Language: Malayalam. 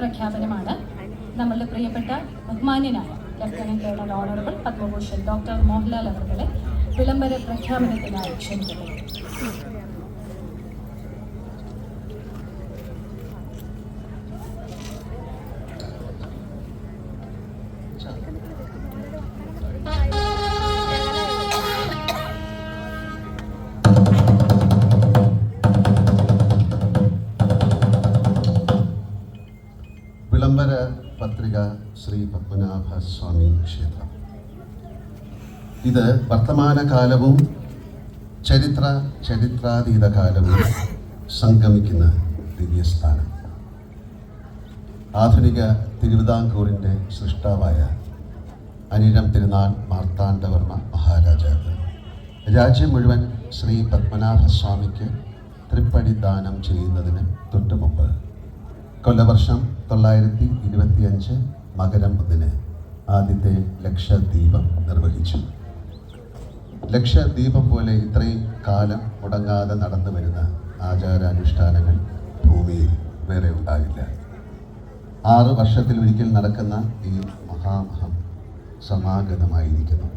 പ്രഖ്യാപനമാണ്. നമ്മളുടെ പ്രിയപ്പെട്ട ബഹുമാന്യനായ lieutenant colonel honourable Padma Bhushan doctor Mohanlal അവരുടെ വിളംബര പ്രഖ്യാപനത്തിനായി ക്ഷണിക്കുന്നു. വിളംബര പത്രിക ശ്രീ പത്മനാഭസ്വാമി ക്ഷേത്രം. ഇത് വർത്തമാനകാലവും ചരിത്രാതീത കാലവും സംഗമിക്കുന്ന ദിവ്യസ്ഥാനം. ആധുനിക തിരുവിതാംകൂറിൻ്റെ സൃഷ്ടാവായ അനിഴം തിരുനാൾ മാർത്താണ്ഡവർമ്മ മഹാരാജാവ് രാജ്യം മുഴുവൻ ശ്രീ പത്മനാഭസ്വാമിക്ക് തൃപ്പടി ദാനം ചെയ്യുന്നതിന് തൊട്ടുമുമ്പ് കൊല്ലവർഷം 925 മകരം 1 ആദ്യത്തെ ലക്ഷദ്വീപം നിർവഹിച്ചു. ലക്ഷദ്വീപം പോലെ ഇത്രയും കാലം മുടങ്ങാതെ നടന്നു വരുന്ന ആചാരാനുഷ്ഠാനങ്ങൾ ഭൂമിയിൽ വേറെ ഉണ്ടാകില്ല. 6 വർഷത്തിലൊരിക്കൽ നടക്കുന്ന ഈ മഹാമഹം സമാഗതമായിരിക്കുന്നു.